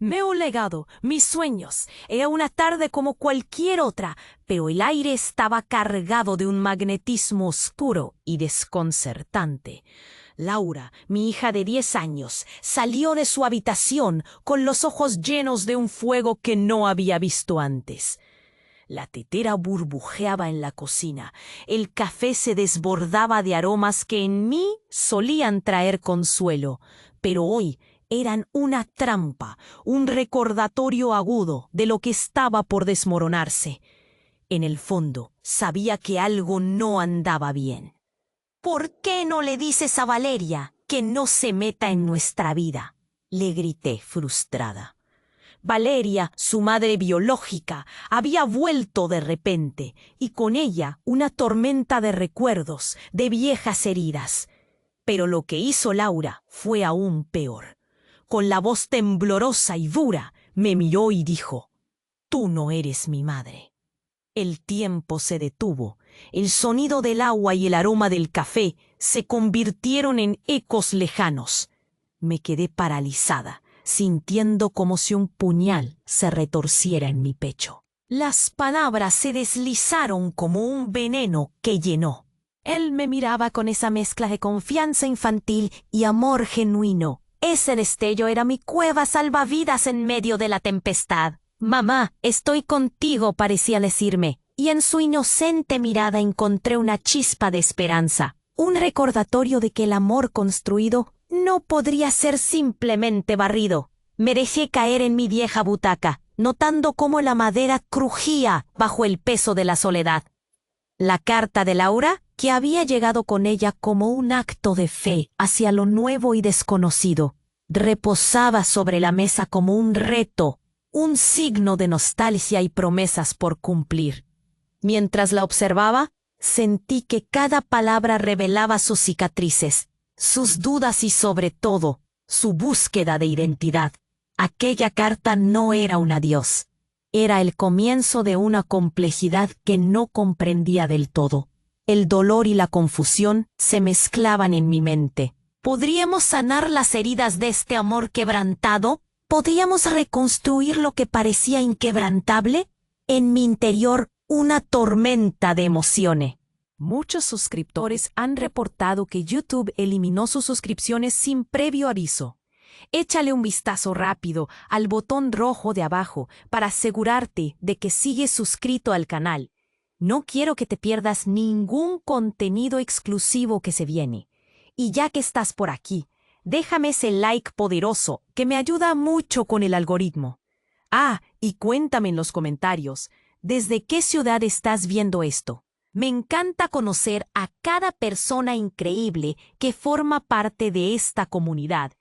Me he legado mis sueños. Era una tarde como cualquier otra, pero el aire estaba cargado de un magnetismo oscuro y desconcertante. Laura, mi hija de 10 años, salió de su habitación con los ojos llenos de un fuego que no había visto antes. La tetera burbujeaba en la cocina. El café se desbordaba de aromas que en mí solían traer consuelo, pero hoy eran una trampa, un recordatorio agudo de lo que estaba por desmoronarse. En el fondo, sabía que algo no andaba bien. ¿Por qué no le dices a Valeria que no se meta en nuestra vida?, le grité frustrada. Valeria, su madre biológica, había vuelto de repente, y con ella una tormenta de recuerdos, de viejas heridas. Pero lo que hizo Laura fue aún peor. Con la voz temblorosa y dura, me miró y dijo: «Tú no eres mi madre». El tiempo se detuvo. El sonido del agua y el aroma del café se convirtieron en ecos lejanos. Me quedé paralizada, sintiendo como si un puñal se retorciera en mi pecho. Las palabras se deslizaron como un veneno que llenó. Él me miraba con esa mezcla de confianza infantil y amor genuino. Ese destello era mi cueva salvavidas en medio de la tempestad. «Mamá, estoy contigo», parecía decirme, y en su inocente mirada encontré una chispa de esperanza, un recordatorio de que el amor construido no podría ser simplemente barrido. Me dejé caer en mi vieja butaca, notando cómo la madera crujía bajo el peso de la soledad. La carta de Laura, que había llegado con ella como un acto de fe hacia lo nuevo y desconocido, reposaba sobre la mesa como un reto, un signo de nostalgia y promesas por cumplir. Mientras la observaba, sentí que cada palabra revelaba sus cicatrices, sus dudas y sobre todo, su búsqueda de identidad. Aquella carta no era un adiós. Era el comienzo de una complejidad que no comprendía del todo. El dolor y la confusión se mezclaban en mi mente. ¿Podríamos sanar las heridas de este amor quebrantado? ¿Podríamos reconstruir lo que parecía inquebrantable? En mi interior, una tormenta de emociones. Muchos suscriptores han reportado que YouTube eliminó sus suscripciones sin previo aviso. Échale un vistazo rápido al botón rojo de abajo para asegurarte de que sigues suscrito al canal. No quiero que te pierdas ningún contenido exclusivo que se viene. Y ya que estás por aquí, déjame ese like poderoso que me ayuda mucho con el algoritmo. Ah, y cuéntame en los comentarios, ¿desde qué ciudad estás viendo esto? Me encanta conocer a cada persona increíble que forma parte de esta comunidad.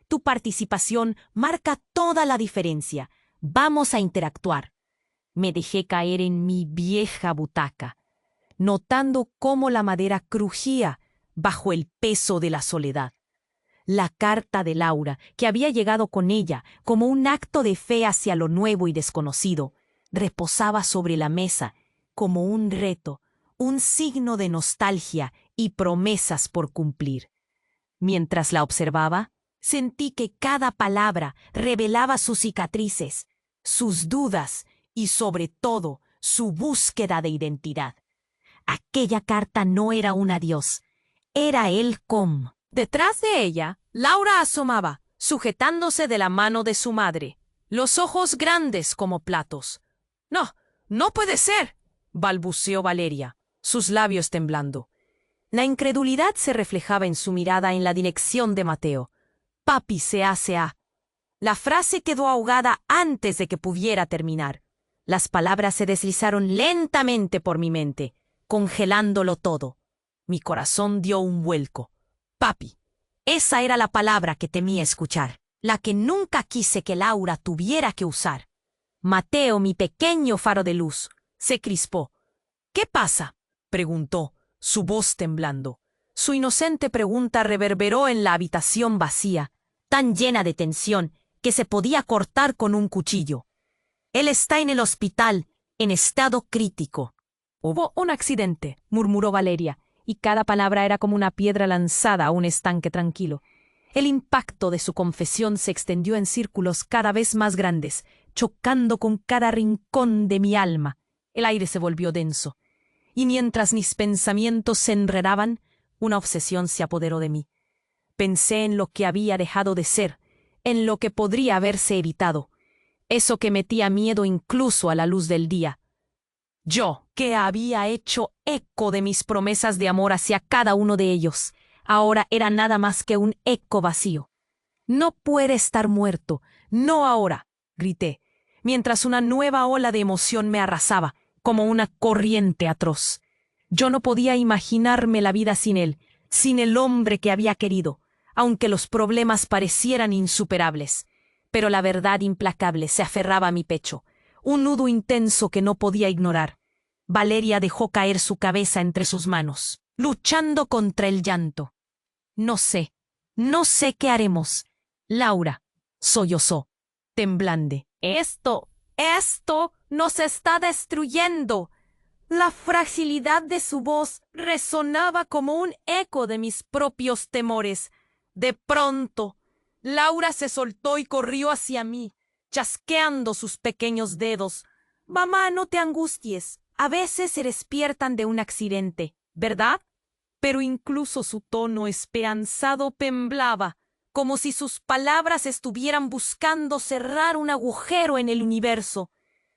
Tu participación marca toda la diferencia. Vamos a interactuar. Me dejé caer en mi vieja butaca, notando cómo la madera crujía bajo el peso de la soledad. La carta de Laura, que había llegado con ella como un acto de fe hacia lo nuevo y desconocido, reposaba sobre la mesa como un reto, un signo de nostalgia y promesas por cumplir. Mientras la observaba, sentí que cada palabra revelaba sus cicatrices, sus dudas y, sobre todo, su búsqueda de identidad. Aquella carta no era un adiós, era el com. Detrás de ella, Laura asomaba, sujetándose de la mano de su madre, los ojos grandes como platos. «No, no puede ser», balbuceó Valeria, sus labios temblando. La incredulidad se reflejaba en su mirada en la dirección de Mateo. «Papi se hace a». La frase quedó ahogada antes de que pudiera terminar. Las palabras se deslizaron lentamente por mi mente, congelándolo todo. Mi corazón dio un vuelco. Papi. Esa era la palabra que temía escuchar, la que nunca quise que Laura tuviera que usar. Mateo, mi pequeño faro de luz, se crispó. «¿Qué pasa?», preguntó, su voz temblando. Su inocente pregunta reverberó en la habitación vacía, tan llena de tensión que se podía cortar con un cuchillo. «Él está en el hospital, en estado crítico». «Hubo un accidente», murmuró Valeria, y cada palabra era como una piedra lanzada a un estanque tranquilo. El impacto de su confesión se extendió en círculos cada vez más grandes, chocando con cada rincón de mi alma. El aire se volvió denso, y mientras mis pensamientos se enredaban, una obsesión se apoderó de mí. Pensé en lo que había dejado de ser, en lo que podría haberse evitado, eso que metía miedo incluso a la luz del día. Yo, que había hecho eco de mis promesas de amor hacia cada uno de ellos, ahora era nada más que un eco vacío. No puede estar muerto, no ahora, grité, mientras una nueva ola de emoción me arrasaba, como una corriente atroz. Yo no podía imaginarme la vida sin él, sin el hombre que había querido, aunque los problemas parecieran insuperables. Pero la verdad implacable se aferraba a mi pecho, un nudo intenso que no podía ignorar. Valeria dejó caer su cabeza entre sus manos, luchando contra el llanto. No sé qué haremos. Laura, sollozó, temblande. Esto nos está destruyendo. La fragilidad de su voz resonaba como un eco de mis propios temores. De pronto, Laura se soltó y corrió hacia mí, chasqueando sus pequeños dedos. Mamá, no te angusties. A veces se despiertan de un accidente, ¿verdad? Pero incluso su tono esperanzado temblaba, como si sus palabras estuvieran buscando cerrar un agujero en el universo.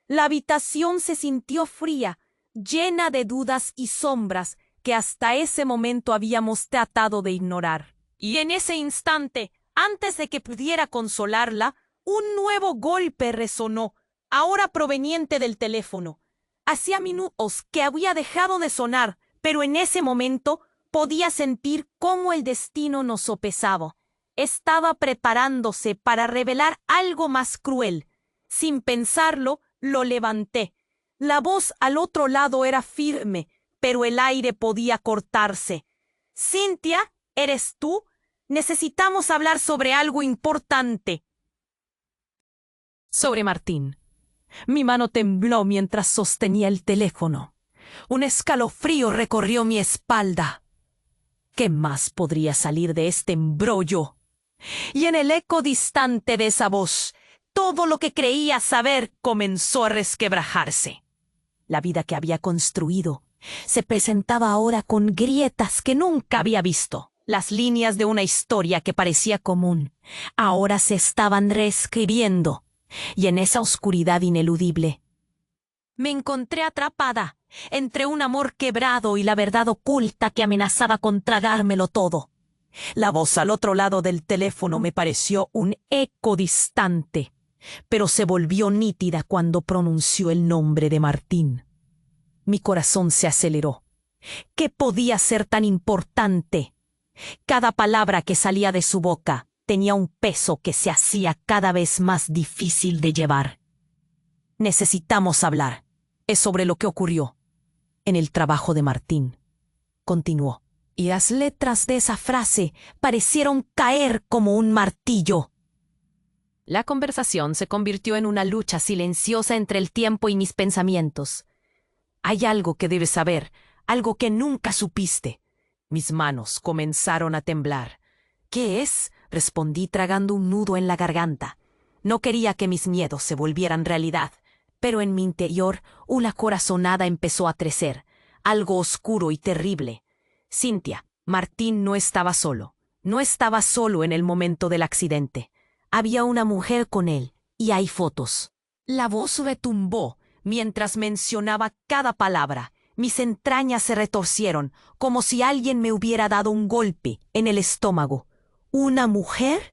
La habitación se sintió fría, llena de dudas y sombras que hasta ese momento habíamos tratado de ignorar. Y en ese instante, antes de que pudiera consolarla, un nuevo golpe resonó, ahora proveniente del teléfono. Hacía minutos que había dejado de sonar, pero en ese momento podía sentir cómo el destino nos sopesaba. Estaba preparándose para revelar algo más cruel. Sin pensarlo, lo levanté. La voz al otro lado era firme, pero el aire podía cortarse. «Cynthia, ¿eres tú? Necesitamos hablar sobre algo importante». Sobre Martín. Mi mano tembló mientras sostenía el teléfono. Un escalofrío recorrió mi espalda. ¿Qué más podría salir de este embrollo? Y en el eco distante de esa voz, todo lo que creía saber comenzó a resquebrajarse. La vida que había construido se presentaba ahora con grietas que nunca había visto. Las líneas de una historia que parecía común ahora se estaban reescribiendo, y en esa oscuridad ineludible me encontré atrapada entre un amor quebrado y la verdad oculta que amenazaba con tragármelo todo. La voz al otro lado del teléfono me pareció un eco distante, pero se volvió nítida cuando pronunció el nombre de Martín. Mi corazón se aceleró. ¿Qué podía ser tan importante? Cada palabra que salía de su boca tenía un peso que se hacía cada vez más difícil de llevar. Necesitamos hablar. Es sobre lo que ocurrió en el trabajo de Martín, continuó, y las letras de esa frase parecieron caer como un martillo. La conversación se convirtió en una lucha silenciosa entre el tiempo y mis pensamientos. Hay algo que debes saber, algo que nunca supiste. Mis manos comenzaron a temblar. ¿Qué es? Respondí tragando un nudo en la garganta. No quería que mis miedos se volvieran realidad, pero en mi interior una corazonada empezó a crecer, algo oscuro y terrible. Cynthia, Martín no estaba solo. No estaba solo en el momento del accidente. Había una mujer con él, y hay fotos. La voz retumbó mientras mencionaba cada palabra. Mis entrañas se retorcieron, como si alguien me hubiera dado un golpe en el estómago. ¿Una mujer?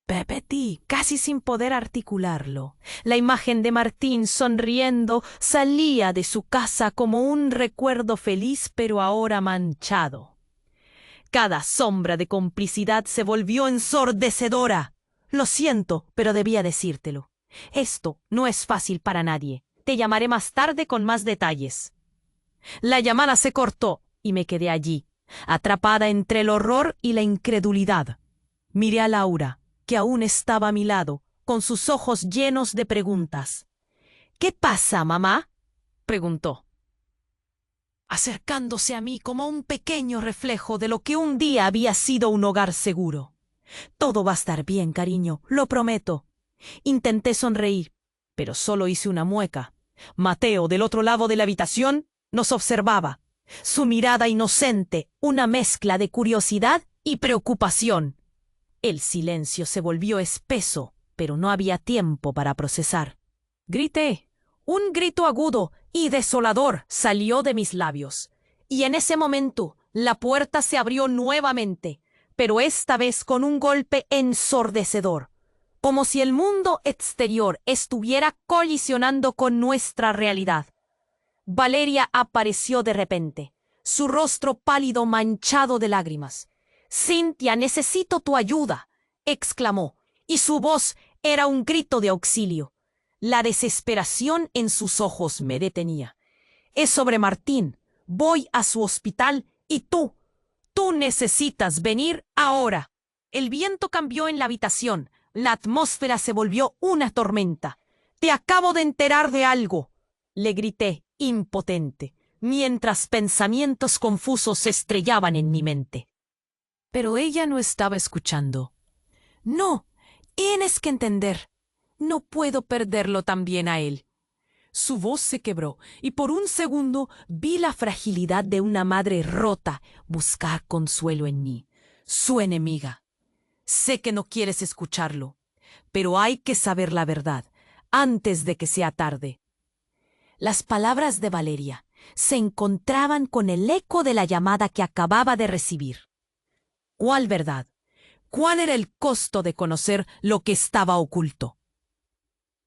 Repetí, casi sin poder articularlo. La imagen de Martín sonriendo salía de su casa como un recuerdo feliz, pero ahora manchado. Cada sombra de complicidad se volvió ensordecedora. Lo siento, pero debía decírtelo. Esto no es fácil para nadie. Te llamaré más tarde con más detalles. La llamada se cortó y me quedé allí, atrapada entre el horror y la incredulidad. Miré a Laura, que aún estaba a mi lado, con sus ojos llenos de preguntas. «¿Qué pasa, mamá?», preguntó, acercándose a mí como un pequeño reflejo de lo que un día había sido un hogar seguro. Todo va a estar bien, cariño, lo prometo. Intenté sonreír, pero solo hice una mueca. Mateo, del otro lado de la habitación, nos observaba. Su mirada inocente, una mezcla de curiosidad y preocupación. El silencio se volvió espeso, pero no había tiempo para procesar. Grité. Un grito agudo y desolador salió de mis labios. Y en ese momento la puerta se abrió nuevamente, pero esta vez con un golpe ensordecedor, como si el mundo exterior estuviera colisionando con nuestra realidad. Valeria apareció de repente, su rostro pálido manchado de lágrimas. «Cynthia, necesito tu ayuda», exclamó, y su voz era un grito de auxilio. La desesperación en sus ojos me detenía. «Es sobre Martín. Voy a su hospital y tú necesitas venir ahora». El viento cambió en la habitación. La atmósfera se volvió una tormenta. «Te acabo de enterar de algo», le grité, impotente, mientras pensamientos confusos se estrellaban en mi mente. Pero ella no estaba escuchando. «No, tienes que entender. No puedo perderlo también a él». Su voz se quebró y por un segundo vi la fragilidad de una madre rota buscar consuelo en mí, su enemiga. Sé que no quieres escucharlo, pero hay que saber la verdad antes de que sea tarde. Las palabras de Valeria se encontraban con el eco de la llamada que acababa de recibir. ¿Cuál verdad? ¿Cuál era el costo de conocer lo que estaba oculto?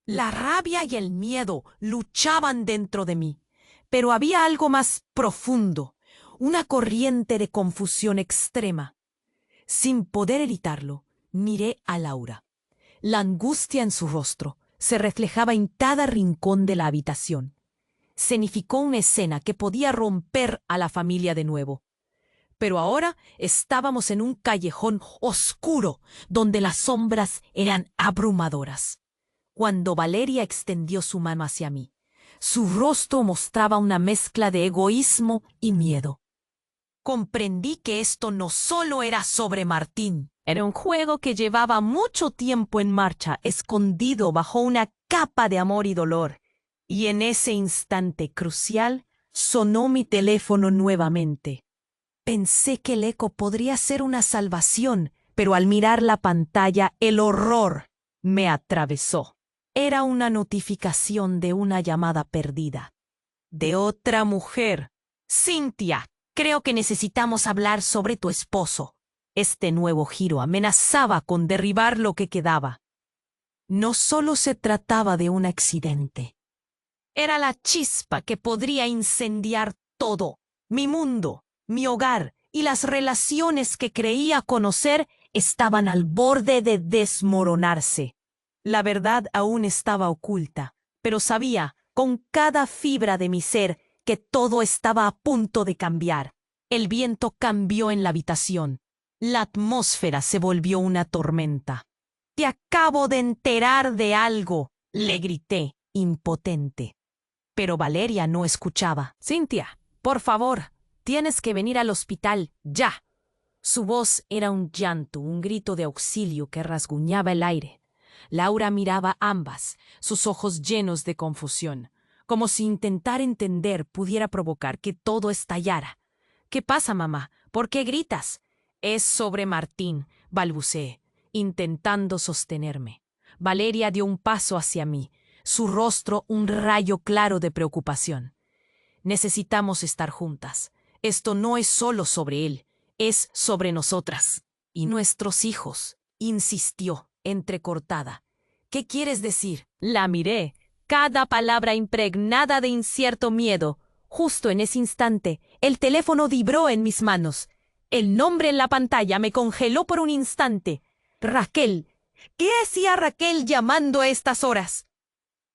La rabia y el miedo luchaban dentro de mí, pero había algo más profundo, una corriente de confusión extrema. Sin poder evitarlo, miré a Laura. La angustia en su rostro se reflejaba en cada rincón de la habitación. Significó una escena que podía romper a la familia de nuevo. Pero ahora estábamos en un callejón oscuro donde las sombras eran abrumadoras. Cuando Valeria extendió su mano hacia mí, su rostro mostraba una mezcla de egoísmo y miedo. Comprendí que esto no solo era sobre Martín. Era un juego que llevaba mucho tiempo en marcha, escondido bajo una capa de amor y dolor. Y en ese instante crucial sonó mi teléfono nuevamente. Pensé que el eco podría ser una salvación, pero al mirar la pantalla el horror me atravesó. Era una notificación de una llamada perdida. De otra mujer. «Cynthia, creo que necesitamos hablar sobre tu esposo». Este nuevo giro amenazaba con derribar lo que quedaba. No solo se trataba de un accidente. Era la chispa que podría incendiar todo. Mi mundo, mi hogar y las relaciones que creía conocer estaban al borde de desmoronarse. La verdad aún estaba oculta, pero sabía, con cada fibra de mi ser, que todo estaba a punto de cambiar. El viento cambió en la habitación. La atmósfera se volvió una tormenta. «Te acabo de enterar de algo», le grité, impotente. Pero Valeria no escuchaba. «Cynthia, por favor, tienes que venir al hospital, ya». Su voz era un llanto, un grito de auxilio que rasguñaba el aire. Laura miraba ambas, sus ojos llenos de confusión, como si intentar entender pudiera provocar que todo estallara. «¿Qué pasa, mamá? ¿Por qué gritas?» «Es sobre Martín», balbuceé, intentando sostenerme. Valeria dio un paso hacia mí, su rostro un rayo claro de preocupación. «Necesitamos estar juntas. Esto no es solo sobre él, es sobre nosotras. Y nuestros hijos», insistió, entrecortada. «¿Qué quieres decir?» La miré, cada palabra impregnada de incierto miedo. Justo en ese instante, el teléfono vibró en mis manos. El nombre en la pantalla me congeló por un instante. «Raquel». ¿Qué hacía Raquel llamando a estas horas?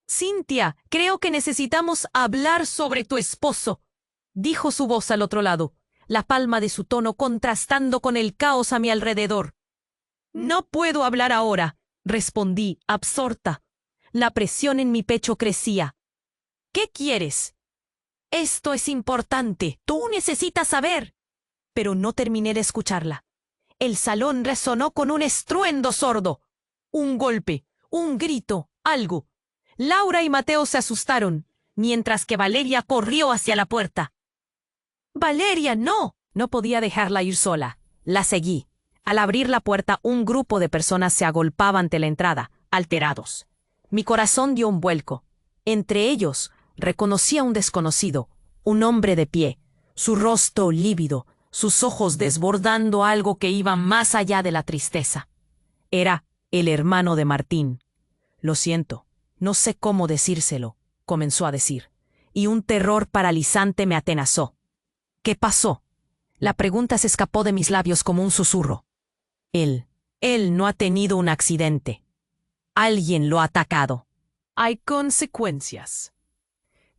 «Cynthia, creo que necesitamos hablar sobre tu esposo», dijo su voz al otro lado, la palma de su tono contrastando con el caos a mi alrededor. «No puedo hablar ahora», respondí, absorta. La presión en mi pecho crecía. «¿Qué quieres?» «Esto es importante. Tú necesitas saber». Pero no terminé de escucharla. El salón resonó con un estruendo sordo. Un golpe, un grito, algo. Laura y Mateo se asustaron, mientras que Valeria corrió hacia la puerta. ¡Valeria, no! No podía dejarla ir sola. La seguí. Al abrir la puerta, un grupo de personas se agolpaba ante la entrada, alterados. Mi corazón dio un vuelco. Entre ellos, reconocí a un desconocido, un hombre de pie, su rostro lívido, sus ojos desbordando algo que iba más allá de la tristeza. Era el hermano de Martín. Lo siento, no sé cómo decírselo, comenzó a decir, y un terror paralizante me atenazó. ¿Qué pasó? La pregunta se escapó de mis labios como un susurro. Él no ha tenido un accidente. Alguien lo ha atacado. Hay consecuencias.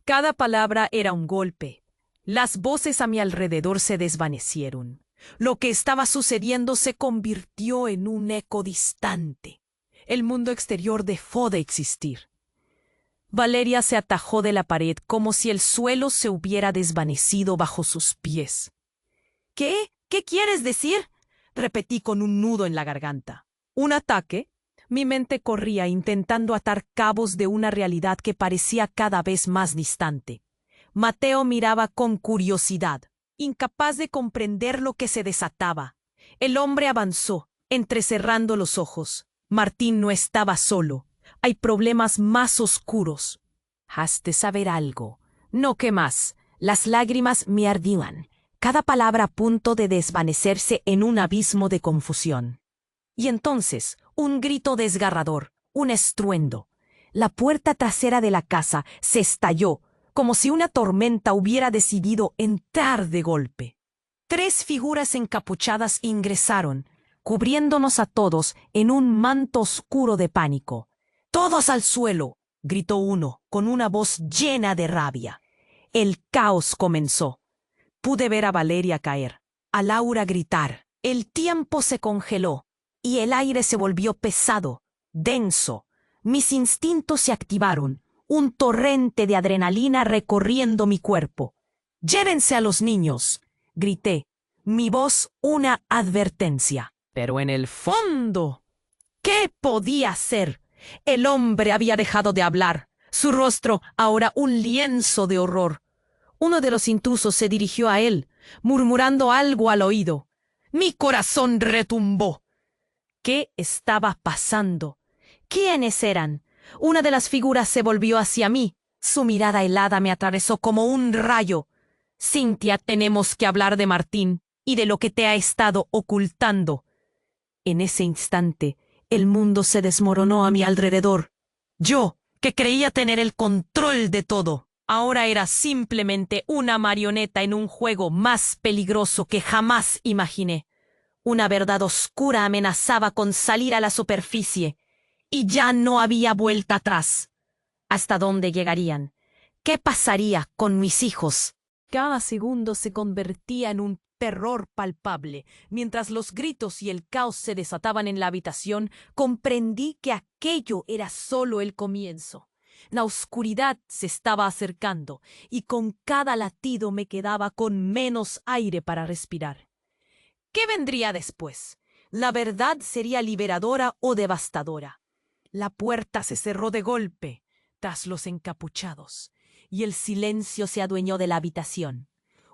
Cada palabra era un golpe. Las voces a mi alrededor se desvanecieron. Lo que estaba sucediendo se convirtió en un eco distante. El mundo exterior dejó de existir. Valeria se atajó de la pared como si el suelo se hubiera desvanecido bajo sus pies. ¿Qué? ¿Qué quieres decir? Repetí con un nudo en la garganta. ¿Un ataque? Mi mente corría intentando atar cabos de una realidad que parecía cada vez más distante. Mateo miraba con curiosidad, incapaz de comprender lo que se desataba. El hombre avanzó, entrecerrando los ojos. Martín no estaba solo. Hay problemas más oscuros. Has de saber algo. No, ¿qué más? Las lágrimas me ardían, cada palabra a punto de desvanecerse en un abismo de confusión. Y entonces, un grito desgarrador, un estruendo. La puerta trasera de la casa se estalló, como si una tormenta hubiera decidido entrar de golpe. 3 figuras encapuchadas ingresaron, cubriéndonos a todos en un manto oscuro de pánico. ¡Todos al suelo!, gritó uno, con una voz llena de rabia. El caos comenzó. Pude ver a Valeria caer, a Laura gritar. El tiempo se congeló y el aire se volvió pesado, denso. Mis instintos se activaron, un torrente de adrenalina recorriendo mi cuerpo. «¡Llévense a los niños!», grité, mi voz una advertencia. Pero en el fondo, ¿qué podía hacer? El hombre había dejado de hablar, su rostro ahora un lienzo de horror. Uno de los intrusos se dirigió a él, murmurando algo al oído. Mi corazón retumbó. ¿Qué estaba pasando? ¿Quiénes eran? Una de las figuras se volvió hacia mí. Su mirada helada me atravesó como un rayo. «Cynthia, tenemos que hablar de Martín y de lo que te ha estado ocultando». En ese instante, el mundo se desmoronó a mi alrededor. Yo, que creía tener el control de todo, ahora era simplemente una marioneta en un juego más peligroso que jamás imaginé. Una verdad oscura amenazaba con salir a la superficie, y ya no había vuelta atrás. ¿Hasta dónde llegarían? ¿Qué pasaría con mis hijos? Cada segundo se convertía en un terror palpable. Mientras los gritos y el caos se desataban en la habitación, comprendí que aquello era solo el comienzo. La oscuridad se estaba acercando, y con cada latido me quedaba con menos aire para respirar. ¿Qué vendría después? ¿La verdad sería liberadora o devastadora? La puerta se cerró de golpe tras los encapuchados, y el silencio se adueñó de la habitación.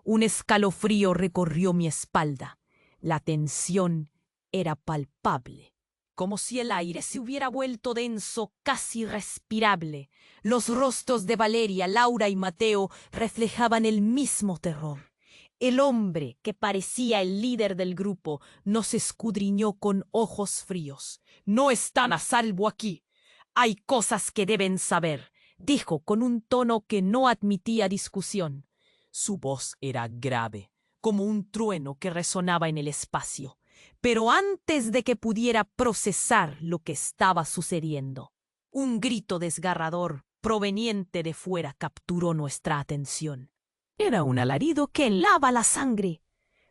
Un escalofrío recorrió mi espalda. La tensión era palpable, como si el aire se hubiera vuelto denso, casi irrespirable. Los rostros de Valeria, Laura y Mateo reflejaban el mismo terror. El hombre, que parecía el líder del grupo, nos escudriñó con ojos fríos. «No están a salvo aquí. Hay cosas que deben saber», dijo con un tono que no admitía discusión. Su voz era grave, como un trueno que resonaba en el espacio. Pero antes de que pudiera procesar lo que estaba sucediendo, un grito desgarrador proveniente de fuera capturó nuestra atención. Era un alarido que helaba la sangre.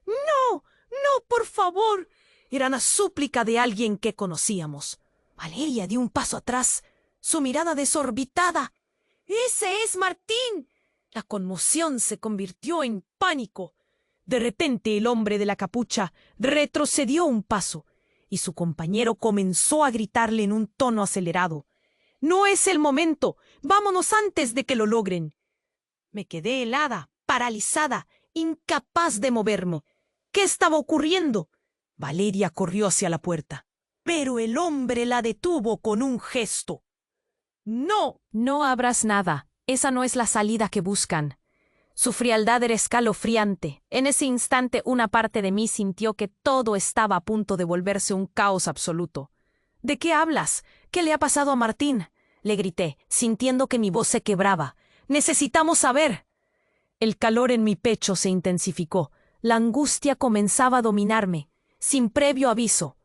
«¡No! ¡No, por favor!». Era una súplica de alguien que conocíamos. Valeria dio un paso atrás, su mirada desorbitada. «¡Ese es Martín!». La conmoción se convirtió en pánico. De repente el hombre de la capucha retrocedió un paso y su compañero comenzó a gritarle en un tono acelerado. «¡No es el momento! ¡Vámonos antes de que lo logren!». Me quedé helada, paralizada, incapaz de moverme. ¿Qué estaba ocurriendo? Valeria corrió hacia la puerta, pero el hombre la detuvo con un gesto. «No, no abras nada. Esa no es la salida que buscan». Su frialdad era escalofriante. En ese instante una parte de mí sintió que todo estaba a punto de volverse un caos absoluto. «¿De qué hablas? ¿Qué le ha pasado a Martín?», le grité, sintiendo que mi voz se quebraba. «Necesitamos saber». El calor en mi pecho se intensificó. La angustia comenzaba a dominarme. Sin previo aviso,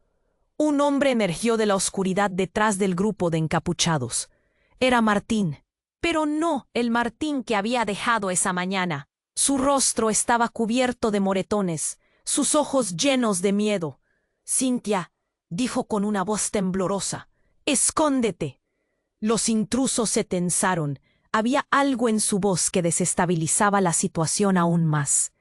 un hombre emergió de la oscuridad detrás del grupo de encapuchados. Era Martín. Pero no el Martín que había dejado esa mañana. Su rostro estaba cubierto de moretones, sus ojos llenos de miedo. «Cynthia», dijo con una voz temblorosa, «escóndete». Los intrusos se tensaron. Había algo en su voz que desestabilizaba la situación aún más.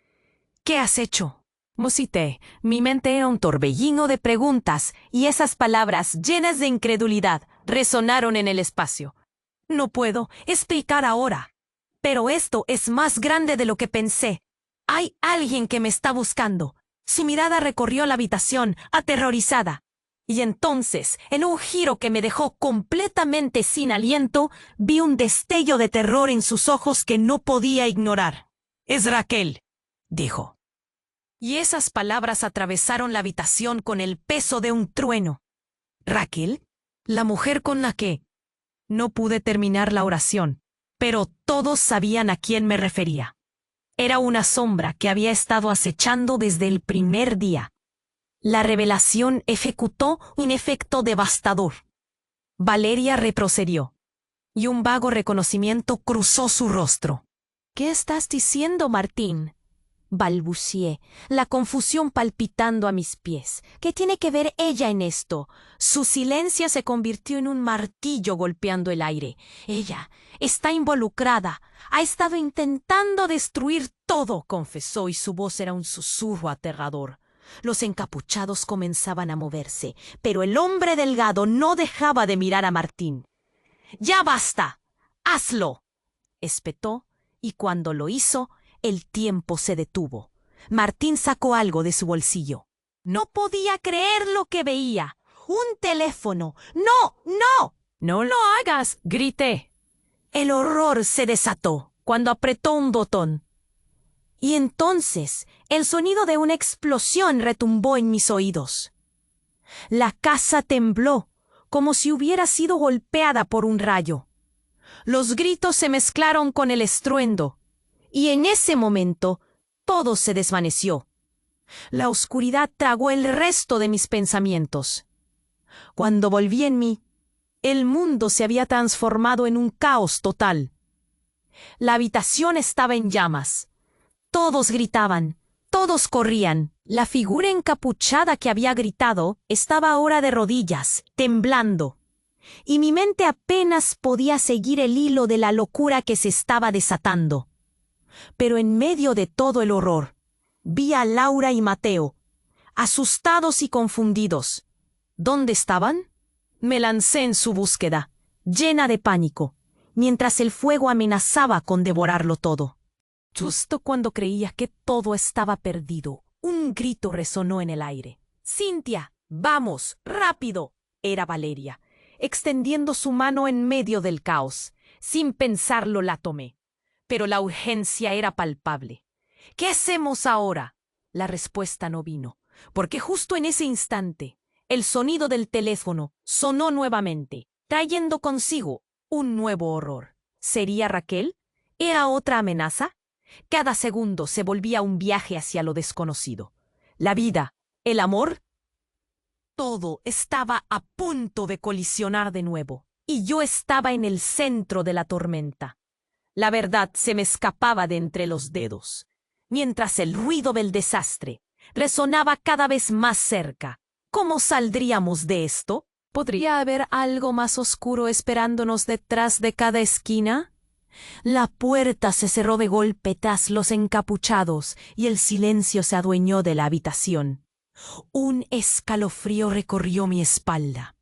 «¿Qué has hecho?», musité. Mi mente era un torbellino de preguntas y esas palabras llenas de incredulidad resonaron en el espacio. «No puedo explicar ahora. Pero esto es más grande de lo que pensé. Hay alguien que me está buscando». Su mirada recorrió la habitación, aterrorizada. Y entonces, en un giro que me dejó completamente sin aliento, vi un destello de terror en sus ojos que no podía ignorar. «Es Raquel», dijo. Y esas palabras atravesaron la habitación con el peso de un trueno. «¿Raquel? ¿La mujer con la que...?» No pude terminar la oración, pero todos sabían a quién me refería. Era una sombra que había estado acechando desde el primer día. La revelación ejecutó un efecto devastador. Valeria retrocedió, y un vago reconocimiento cruzó su rostro. «¿Qué estás diciendo, Martín?», balbucié, la confusión palpitando a mis pies. «¿Qué tiene que ver ella en esto?». Su silencio se convirtió en un martillo golpeando el aire. «Ella está involucrada. Ha estado intentando destruir todo», confesó, y su voz era un susurro aterrador. Los encapuchados comenzaban a moverse, pero el hombre delgado no dejaba de mirar a Martín. «¡Ya basta! ¡Hazlo!», espetó, y cuando lo hizo, el tiempo se detuvo. Martín sacó algo de su bolsillo. No podía creer lo que veía. ¡Un teléfono! ¡No! ¡No! «¡No lo hagas!», grité. El horror se desató cuando apretó un botón. Y entonces el sonido de una explosión retumbó en mis oídos. La casa tembló, como si hubiera sido golpeada por un rayo. Los gritos se mezclaron con el estruendo, y en ese momento todo se desvaneció. La oscuridad tragó el resto de mis pensamientos. Cuando volví en mí, el mundo se había transformado en un caos total. La habitación estaba en llamas. Todos gritaban, todos corrían. La figura encapuchada que había gritado estaba ahora de rodillas, temblando. Y mi mente apenas podía seguir el hilo de la locura que se estaba desatando. Pero en medio de todo el horror, vi a Laura y Mateo, asustados y confundidos. ¿Dónde estaban? Me lancé en su búsqueda, llena de pánico, mientras el fuego amenazaba con devorarlo todo. Justo cuando creía que todo estaba perdido, un grito resonó en el aire. «¡Cynthia! ¡Vamos! ¡Rápido!». Era Valeria, extendiendo su mano en medio del caos. Sin pensarlo la tomé. Pero la urgencia era palpable. «¿Qué hacemos ahora?». La respuesta no vino, porque justo en ese instante, el sonido del teléfono sonó nuevamente, trayendo consigo un nuevo horror. ¿Sería Raquel? ¿Era otra amenaza? Cada segundo se volvía un viaje hacia lo desconocido. La vida, el amor, todo estaba a punto de colisionar de nuevo, y yo estaba en el centro de la tormenta. La verdad se me escapaba de entre los dedos, mientras el ruido del desastre resonaba cada vez más cerca. ¿Cómo saldríamos de esto? ¿Podría haber algo más oscuro esperándonos detrás de cada esquina? La puerta se cerró de golpe tras los encapuchados y el silencio se adueñó de la habitación. Un escalofrío recorrió mi espalda.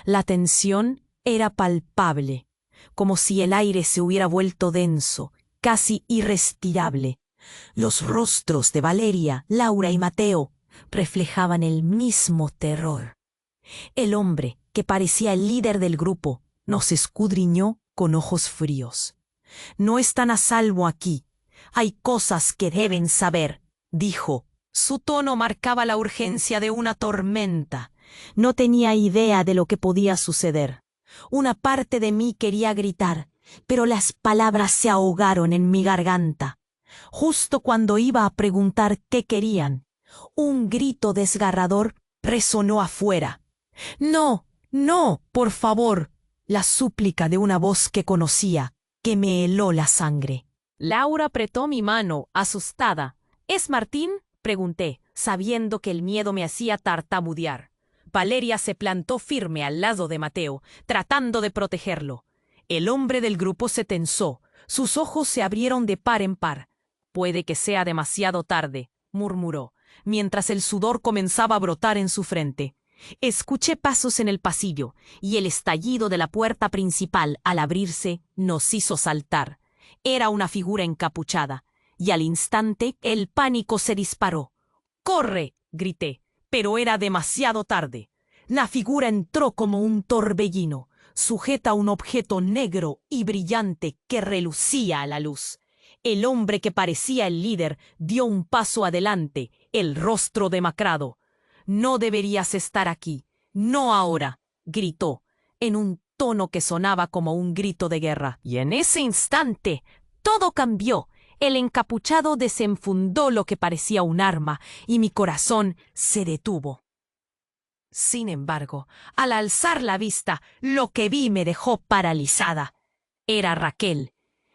La tensión era palpable, como si el aire se hubiera vuelto denso, casi irrespirable. Los rostros de Valeria, Laura y Mateo reflejaban el mismo terror. El hombre, que parecía el líder del grupo, nos escudriñó con ojos fríos. «No están a salvo aquí. Hay cosas que deben saber», dijo. Su tono marcaba la urgencia de una tormenta. No tenía idea de lo que podía suceder. Una parte de mí quería gritar, pero las palabras se ahogaron en mi garganta. Justo cuando iba a preguntar qué querían, un grito desgarrador resonó afuera. «No, no, por favor», la súplica de una voz que conocía, que me heló la sangre. Laura apretó mi mano, asustada. «¿Es Martín?», pregunté, sabiendo que el miedo me hacía tartamudear. Valeria se plantó firme al lado de Mateo, tratando de protegerlo. El hombre del grupo se tensó, sus ojos se abrieron de par en par. «Puede que sea demasiado tarde», murmuró, mientras el sudor comenzaba a brotar en su frente. Escuché pasos en el pasillo, y el estallido de la puerta principal, al abrirse, nos hizo saltar. Era una figura encapuchada, y al instante el pánico se disparó. «¡Corre!», grité, pero era demasiado tarde. La figura entró como un torbellino, sujeta a un objeto negro y brillante que relucía a la luz. El hombre que parecía el líder dio un paso adelante, el rostro demacrado. «No deberías estar aquí, no ahora», gritó, en un tono que sonaba como un grito de guerra. Y en ese instante, todo cambió. El encapuchado desenfundó lo que parecía un arma, y mi corazón se detuvo. Sin embargo, al alzar la vista, lo que vi me dejó paralizada. Era Raquel.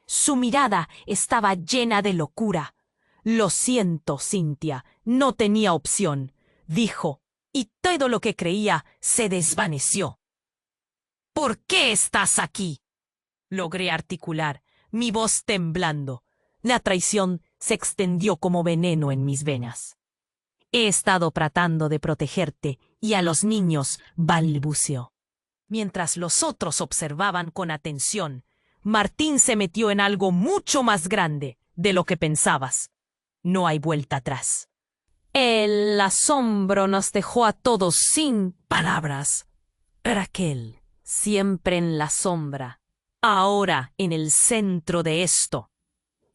Su mirada estaba llena de locura. «Lo siento, Cynthia, no tenía opción», dijo, y todo lo que creía se desvaneció. «¿Por qué estás aquí?», logré articular, mi voz temblando. La traición se extendió como veneno en mis venas. «He estado tratando de protegerte y a los niños», balbuceó. Mientras los otros observaban con atención, Martín se metió en algo mucho más grande de lo que pensabas. No hay vuelta atrás. El asombro nos dejó a todos sin palabras. Raquel, siempre en la sombra, ahora en el centro de esto.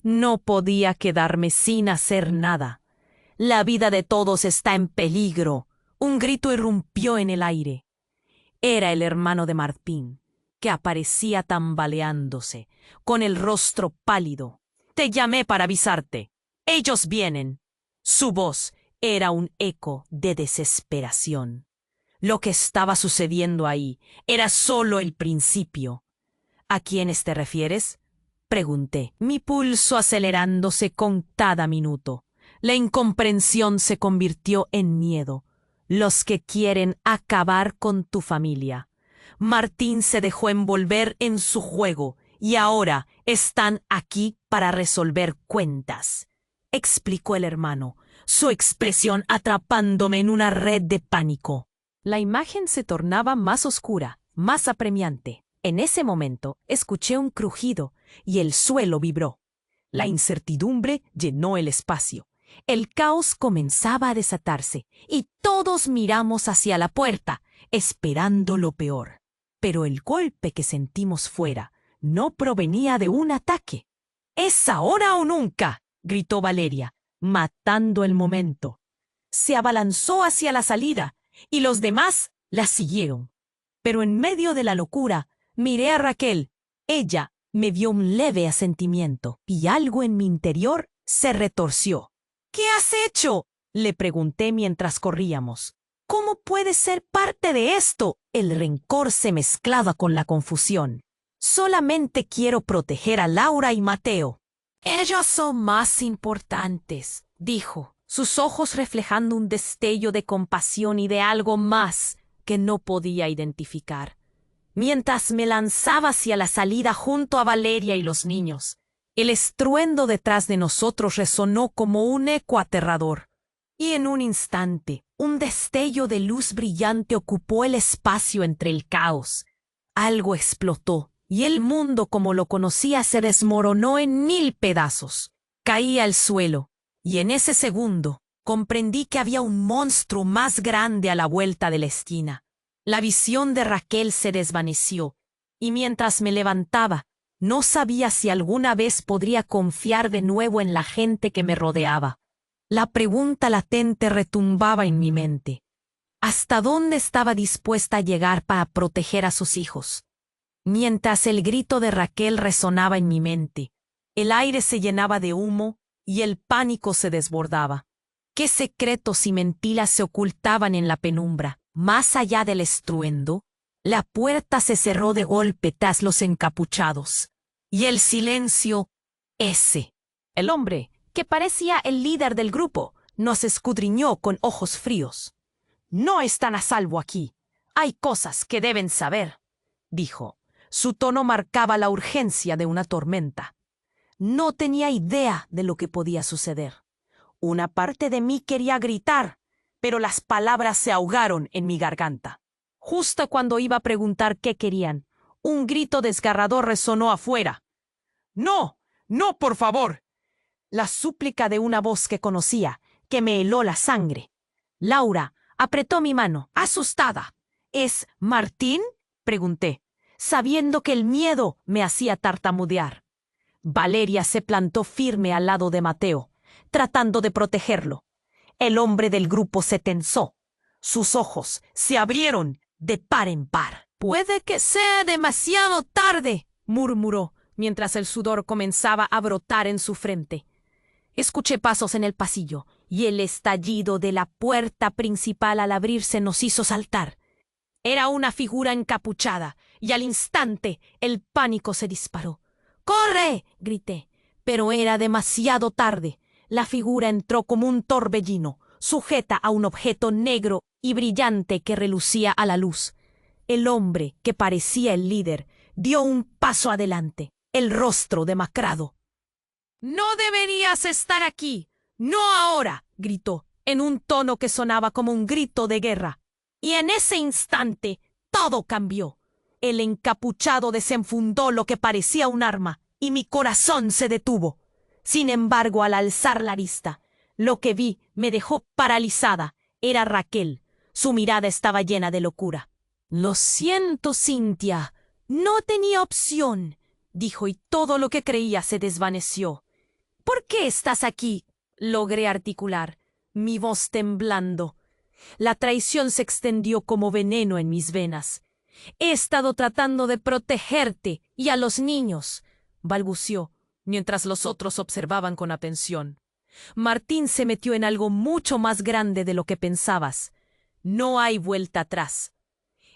No podía quedarme sin hacer nada. «La vida de todos está en peligro», un grito irrumpió en el aire. Era el hermano de Martín, que aparecía tambaleándose, con el rostro pálido. «Te llamé para avisarte. Ellos vienen». Su voz era un eco de desesperación. Lo que estaba sucediendo ahí era solo el principio. «¿A quiénes te refieres?», pregunté, mi pulso acelerándose con cada minuto. La incomprensión se convirtió en miedo. «Los que quieren acabar con tu familia». Martín se dejó envolver en su juego y ahora están aquí para resolver cuentas, explicó el hermano, su expresión atrapándome en una red de pánico. La imagen se tornaba más oscura, más apremiante. En ese momento escuché un crujido y el suelo vibró. La incertidumbre llenó el espacio. El caos comenzaba a desatarse y todos miramos hacia la puerta, esperando lo peor. Pero el golpe que sentimos fuera no provenía de un ataque. «¡Es ahora o nunca!», gritó Valeria, matando el momento. Se abalanzó hacia la salida y los demás la siguieron. Pero en medio de la locura miré a Raquel. Ella me dio un leve asentimiento y algo en mi interior se retorció. «¿Qué has hecho?», le pregunté mientras corríamos. «¿Cómo puedes ser parte de esto?». El rencor se mezclaba con la confusión. «Solamente quiero proteger a Laura y Mateo». «Ellos son más importantes», dijo, sus ojos reflejando un destello de compasión y de algo más que no podía identificar. mientras me lanzaba hacia la salida junto a Valeria y los niños. El estruendo detrás de nosotros resonó como un eco aterrador, y en un instante un destello de luz brillante ocupó el espacio entre el caos. Algo explotó, y el mundo como lo conocía se desmoronó en 1000 pedazos. Caí al suelo, y en ese segundo comprendí que había un monstruo más grande a la vuelta de la esquina. La visión de Raquel se desvaneció, y mientras me levantaba, no sabía si alguna vez podría confiar de nuevo en la gente que me rodeaba. La pregunta latente retumbaba en mi mente. ¿Hasta dónde estaba dispuesta a llegar para proteger a sus hijos? Mientras el grito de Raquel resonaba en mi mente, el aire se llenaba de humo y el pánico se desbordaba. ¿Qué secretos y mentiras se ocultaban en la penumbra? Más allá del estruendo, la puerta se cerró de golpe tras los encapuchados. Y el silencio, ese. El hombre, que parecía el líder del grupo, nos escudriñó con ojos fríos. «No están a salvo aquí. Hay cosas que deben saber», dijo. Su tono marcaba la urgencia de una tormenta. No tenía idea de lo que podía suceder. Una parte de mí quería gritar, pero las palabras se ahogaron en mi garganta. Justo cuando iba a preguntar qué querían, un grito desgarrador resonó afuera. «¡No! ¡No, por favor!». La súplica de una voz que conocía, que me heló la sangre. Laura apretó mi mano, asustada. «¿Es Martín?», pregunté, sabiendo que el miedo me hacía tartamudear. Valeria se plantó firme al lado de Mateo, tratando de protegerlo. El hombre del grupo se tensó. Sus ojos se abrieron de par en par. «Puede que sea demasiado tarde», murmuró, mientras el sudor comenzaba a brotar en su frente. Escuché pasos en el pasillo, y el estallido de la puerta principal al abrirse nos hizo saltar. Era una figura encapuchada, y al instante el pánico se disparó. «¡Corre!», grité, pero era demasiado tarde. La figura entró como un torbellino, sujeta a un objeto negro y brillante que relucía a la luz. El hombre, que parecía el líder, dio un paso adelante, el rostro demacrado. «¡No deberías estar aquí! ¡No ahora!», gritó, en un tono que sonaba como un grito de guerra. Y en ese instante todo cambió. El encapuchado desenfundó lo que parecía un arma, y mi corazón se detuvo. Sin embargo, al alzar la vista, lo que vi me dejó paralizada. Era Raquel. Su mirada estaba llena de locura. «Lo siento, Cynthia. No tenía opción», dijo, y todo lo que creía se desvaneció. «¿Por qué estás aquí?», logré articular, mi voz temblando. La traición se extendió como veneno en mis venas. «He estado tratando de protegerte y a los niños», balbució, mientras los otros observaban con atención. «Martín se metió en algo mucho más grande de lo que pensabas. No hay vuelta atrás».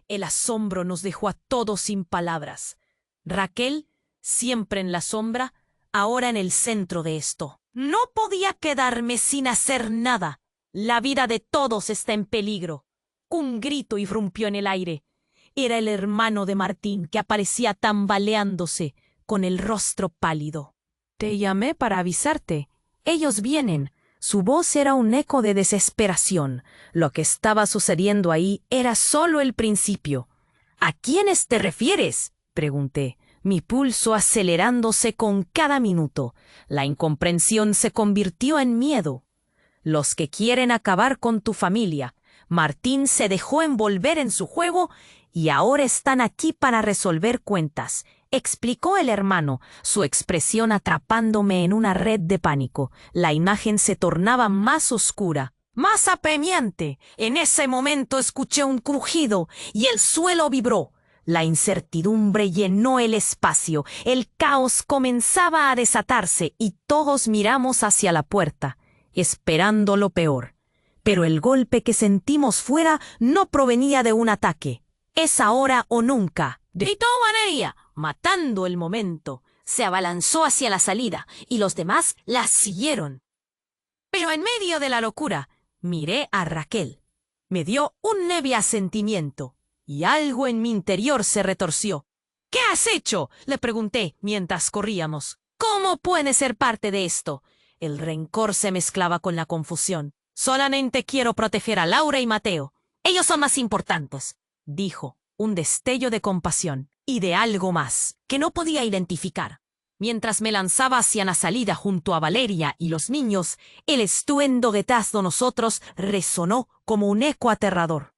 El asombro nos dejó a todos sin palabras. Raquel, siempre en la sombra, ahora en el centro de esto. No podía quedarme sin hacer nada. La vida de todos está en peligro. Un grito irrumpió en el aire. Era el hermano de Martín, que aparecía tambaleándose, con el rostro pálido. «Te llamé para avisarte. Ellos vienen». Su voz era un eco de desesperación. Lo que estaba sucediendo ahí era solo el principio. «¿A quiénes te refieres?», pregunté, mi pulso acelerándose con cada minuto. La incomprensión se convirtió en miedo. «Los que quieren acabar con tu familia. Martín se dejó envolver en su juego y ahora están aquí para resolver cuentas», explicó el hermano, su expresión atrapándome en una red de pánico. La imagen se tornaba más oscura, más apremiante. En ese momento escuché un crujido y el suelo vibró. La incertidumbre llenó el espacio. El caos comenzaba a desatarse y todos miramos hacia la puerta, esperando lo peor. Pero el golpe que sentimos fuera no provenía de un ataque. «Es ahora o nunca», gritó Valeria, matando el momento. Se abalanzó hacia la salida y los demás la siguieron. Pero en medio de la locura, miré a Raquel. Me dio un leve asentimiento. y algo en mi interior se retorció. ¿Qué has hecho?, le pregunté mientras corríamos. ¿Cómo puede ser parte de esto? El rencor se mezclaba con la confusión. Solamente quiero proteger a Laura y Mateo. Ellos son más importantes, dijo, un destello de compasión y de algo más que no podía identificar. Mientras me lanzaba hacia la salida junto a Valeria y los niños, el estruendo detrás de nosotros resonó como un eco aterrador.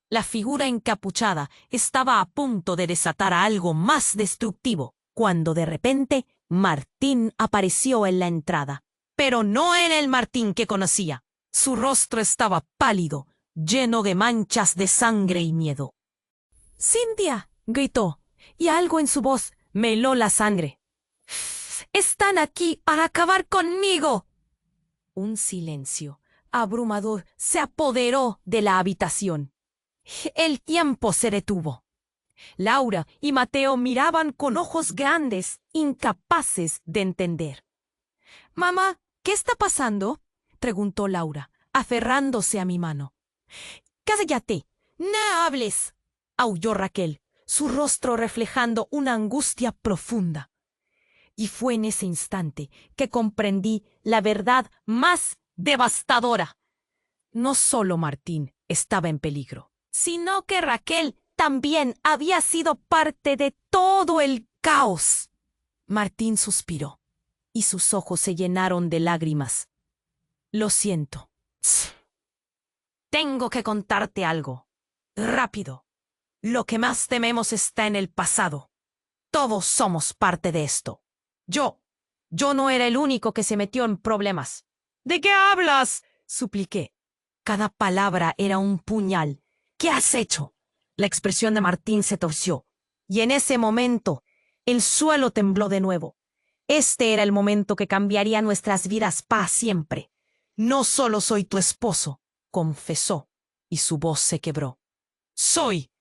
La figura encapuchada estaba a punto de desatar algo más destructivo, cuando de repente Martín apareció en la entrada. Pero no era el Martín que conocía. Su rostro estaba pálido, lleno de manchas de sangre y miedo. «¡Cynthia!», gritó, y algo en su voz me heló la sangre. «¡Están aquí para acabar conmigo!». Un silencio abrumador se apoderó de la habitación. El tiempo se detuvo. Laura y Mateo miraban con ojos grandes, incapaces de entender. «Mamá, ¿qué está pasando?», preguntó Laura, aferrándose a mi mano. «Cállate, no hables», aulló Raquel, su rostro reflejando una angustia profunda. Y fue en ese instante que comprendí la verdad más devastadora. No solo Martín estaba en peligro, sino que Raquel también había sido parte de todo el caos. Martín suspiró, y sus ojos se llenaron de lágrimas. «Lo siento. Tengo que contarte algo. Rápido. Lo que más tememos está en el pasado. Todos somos parte de esto. Yo no era el único que se metió en problemas». «¿De qué hablas?», supliqué. Cada palabra era un puñal. «¿Qué has hecho?». La expresión de Martín se torció, y en ese momento el suelo tembló de nuevo. Este era el momento que cambiaría nuestras vidas para siempre. «No solo soy tu esposo», confesó, y su voz se quebró. «Soy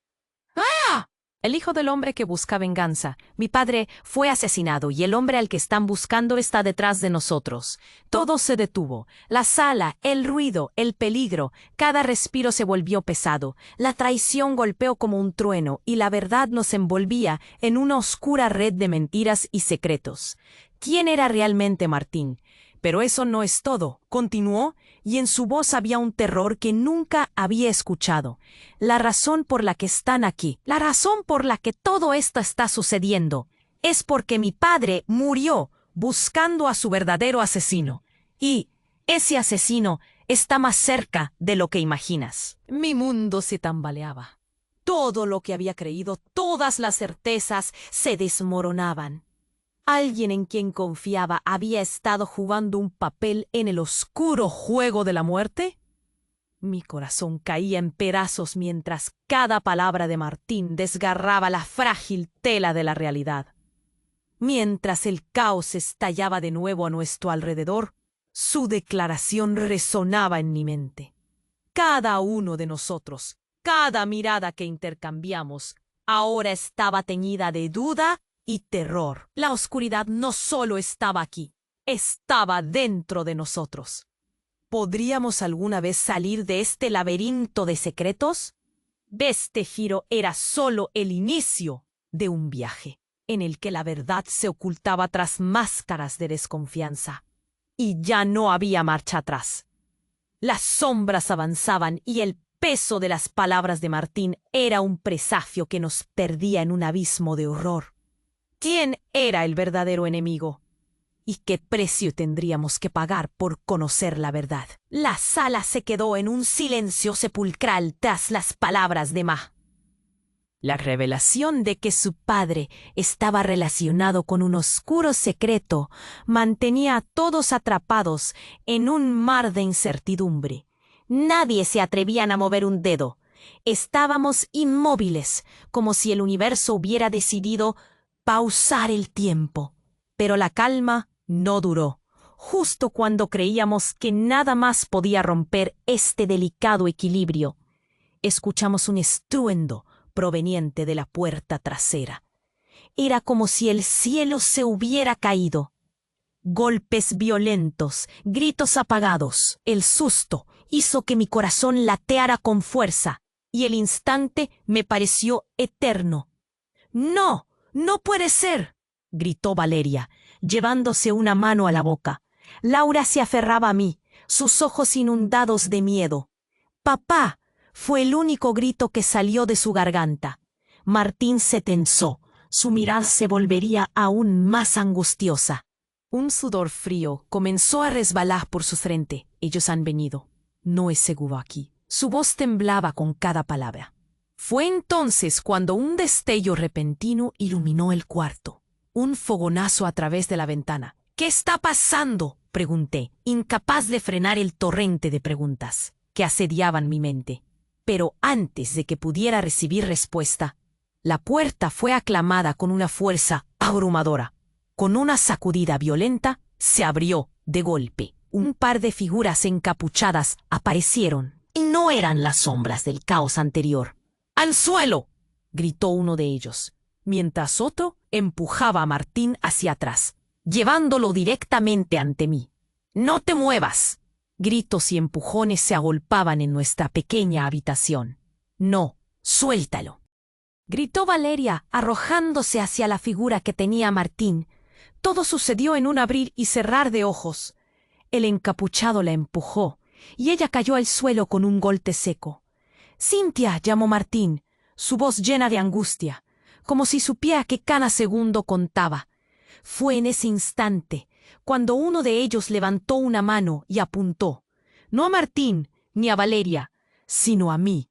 el hijo del hombre que busca venganza. Mi padre fue asesinado y el hombre al que están buscando está detrás de nosotros». Todo se detuvo. La sala, el ruido, el peligro. Cada respiro se volvió pesado. La traición golpeó como un trueno y la verdad nos envolvía en una oscura red de mentiras y secretos. ¿Quién era realmente Martín? Pero eso no es todo, continuó, y en su voz había un terror que nunca había escuchado. La razón por la que están aquí, la razón por la que todo esto está sucediendo, es porque mi padre murió buscando a su verdadero asesino. Y ese asesino está más cerca de lo que imaginas. Mi mundo se tambaleaba. Todo lo que había creído, todas las certezas se desmoronaban. Alguien en quien confiaba había estado jugando un papel en el oscuro juego de la muerte. Mi corazón caía en pedazos mientras cada palabra de Martín desgarraba la frágil tela de la realidad. Mientras el caos estallaba de nuevo a nuestro alrededor, su declaración resonaba en mi mente. Cada uno de nosotros, cada mirada que intercambiamos, ahora estaba teñida de duda y terror. La oscuridad no solo estaba aquí, estaba dentro de nosotros. ¿Podríamos alguna vez salir de este laberinto de secretos? Este giro era solo el inicio de un viaje, en el que la verdad se ocultaba tras máscaras de desconfianza. Y ya no había marcha atrás. Las sombras avanzaban y el peso de las palabras de Martín era un presagio que nos perdía en un abismo de horror. ¿Quién era el verdadero enemigo? ¿Y qué precio tendríamos que pagar por conocer la verdad? La sala se quedó en un silencio sepulcral tras las palabras de Ma. La revelación de que su padre estaba relacionado con un oscuro secreto mantenía a todos atrapados en un mar de incertidumbre. Nadie se atrevía a mover un dedo. Estábamos inmóviles, como si el universo hubiera decidido pausar el tiempo. Pero la calma no duró. Justo cuando creíamos que nada más podía romper este delicado equilibrio, escuchamos un estruendo proveniente de la puerta trasera. Era como si el cielo se hubiera caído. Golpes violentos, gritos apagados. El susto hizo que mi corazón lateara con fuerza y el instante me pareció eterno. «¡No! ¡No puede ser!», gritó Valeria, llevándose una mano a la boca. Laura se aferraba a mí, sus ojos inundados de miedo. «¡Papá!», fue el único grito que salió de su garganta. Martín se tensó, su mirada se volvería aún más angustiosa. Un sudor frío comenzó a resbalar por su frente. «Ellos han venido. No es seguro aquí». Su voz temblaba con cada palabra. Fue entonces cuando un destello repentino iluminó el cuarto. Un fogonazo a través de la ventana. «¿Qué está pasando?», pregunté, incapaz de frenar el torrente de preguntas que asediaban mi mente. Pero antes de que pudiera recibir respuesta, la puerta fue aclamada con una fuerza abrumadora. Con una sacudida violenta, se abrió de golpe. Un par de figuras encapuchadas aparecieron, y no eran las sombras del caos anterior. «¡Al suelo!», gritó uno de ellos, mientras otro empujaba a Martín hacia atrás, llevándolo directamente ante mí. «¡No te muevas!». Gritos y empujones se agolpaban en nuestra pequeña habitación. «No, suéltalo», gritó Valeria, arrojándose hacia la figura que tenía Martín. Todo sucedió en un abrir y cerrar de ojos. El encapuchado la empujó, y ella cayó al suelo con un golpe seco. «¡Cynthia!», llamó Martín, su voz llena de angustia, como si supiera que cada segundo contaba. Fue en ese instante cuando uno de ellos levantó una mano y apuntó, no a Martín ni a Valeria, sino a mí.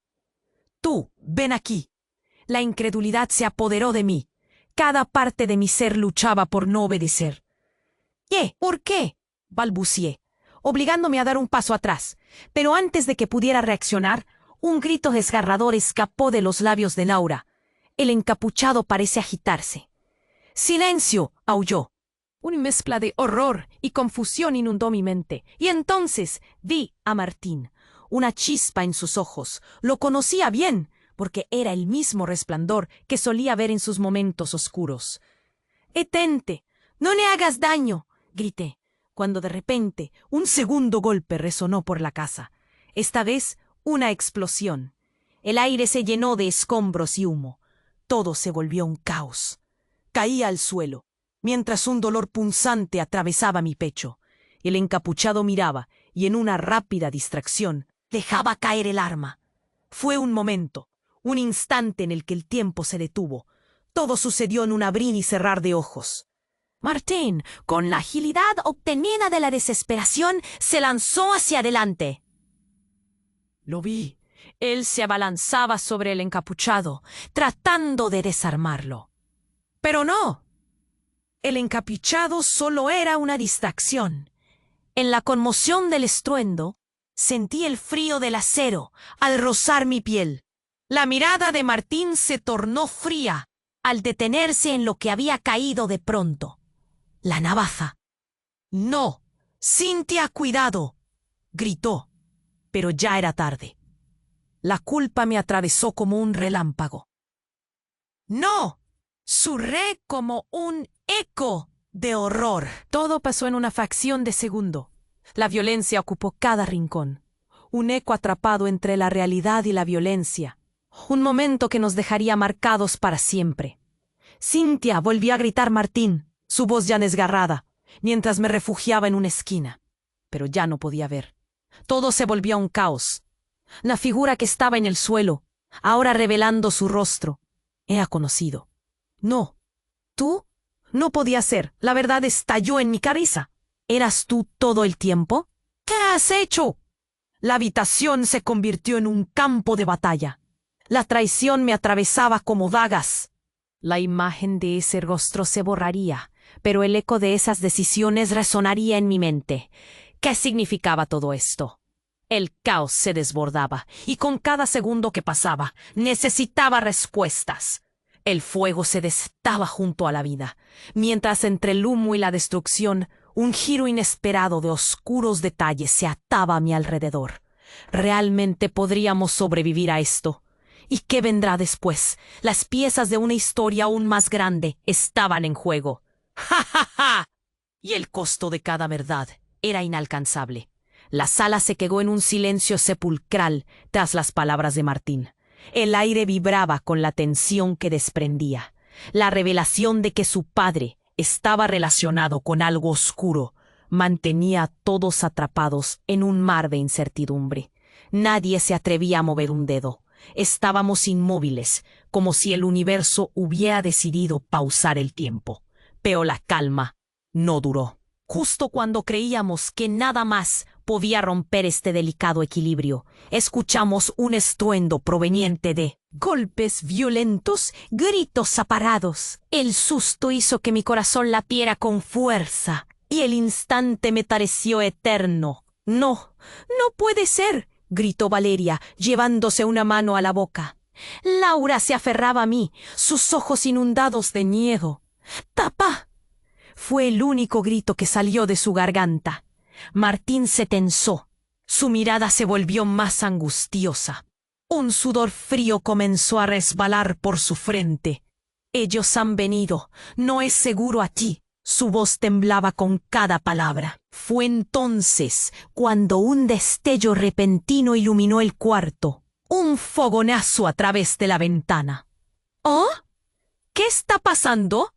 «Tú, ven aquí». La incredulidad se apoderó de mí. Cada parte de mi ser luchaba por no obedecer. «¿Qué? ¿Por qué?», balbucié, obligándome a dar un paso atrás. Pero antes de que pudiera reaccionar, un grito desgarrador escapó de los labios de Laura. El encapuchado parece agitarse. «¡Silencio!», aulló. Una mezcla de horror y confusión inundó mi mente, y entonces vi a Martín. Una chispa en sus ojos. Lo conocía bien, porque era el mismo resplandor que solía ver en sus momentos oscuros. «¡Detente! ¡No le hagas daño!», grité, cuando de repente un segundo golpe resonó por la casa. Esta vez una explosión. El aire se llenó de escombros y humo. Todo se volvió un caos. Caí al suelo, mientras un dolor punzante atravesaba mi pecho. El encapuchado miraba y en una rápida distracción dejaba caer el arma. Fue un momento, un instante en el que el tiempo se detuvo. Todo sucedió en un abrir y cerrar de ojos. Martín, con la agilidad obtenida de la desesperación, se lanzó hacia adelante. Lo vi. Él se abalanzaba sobre el encapuchado, tratando de desarmarlo. Pero no. El encapuchado solo era una distracción. En la conmoción del estruendo, sentí el frío del acero al rozar mi piel. La mirada de Martín se tornó fría al detenerse en lo que había caído de pronto. La navaja. «¡No! ¡Cynthia, cuidado!», gritó. Pero ya era tarde. La culpa me atravesó como un relámpago. «¡No!», zurré como un eco de horror. Todo pasó en una fracción de segundo. La violencia ocupó cada rincón. Un eco atrapado entre la realidad y la violencia. Un momento que nos dejaría marcados para siempre. «¡Cynthia!», volvió a gritar Martín, su voz ya desgarrada, mientras me refugiaba en una esquina. Pero ya no podía ver. Todo se volvió un caos. La figura que estaba en el suelo, ahora revelando su rostro, era conocido. «No. ¿Tú?». No podía ser. La verdad estalló en mi cabeza. ¿Eras tú todo el tiempo? ¿Qué has hecho? La habitación se convirtió en un campo de batalla. La traición me atravesaba como dagas. La imagen de ese rostro se borraría, pero el eco de esas decisiones resonaría en mi mente. ¿Qué significaba todo esto? El caos se desbordaba, y con cada segundo que pasaba, necesitaba respuestas. El fuego se desataba junto a la vida, mientras entre el humo y la destrucción, un giro inesperado de oscuros detalles se ataba a mi alrededor. ¿Realmente podríamos sobrevivir a esto? ¿Y qué vendrá después? Las piezas de una historia aún más grande estaban en juego. ¡Ja, ja, ja! Y el costo de cada verdad era inalcanzable. La sala se quedó en un silencio sepulcral tras las palabras de Martín. El aire vibraba con la tensión que desprendía. La revelación de que su padre estaba relacionado con algo oscuro mantenía a todos atrapados en un mar de incertidumbre. Nadie se atrevía a mover un dedo. Estábamos inmóviles, como si el universo hubiera decidido pausar el tiempo. Pero la calma no duró. Justo cuando creíamos que nada más podía romper este delicado equilibrio, escuchamos un estruendo proveniente de golpes violentos, gritos separados. El susto hizo que mi corazón latiera con fuerza, y el instante me pareció eterno. No, no puede ser, gritó Valeria, llevándose una mano a la boca. Laura se aferraba a mí, sus ojos inundados de miedo. ¡Papá! Fue el único grito que salió de su garganta. Martín se tensó. Su mirada se volvió más angustiosa. Un sudor frío comenzó a resbalar por su frente. Ellos han venido. No es seguro aquí. Su voz temblaba con cada palabra. Fue entonces cuando un destello repentino iluminó el cuarto. Un fogonazo a través de la ventana. ¿Oh? ¿Qué está pasando?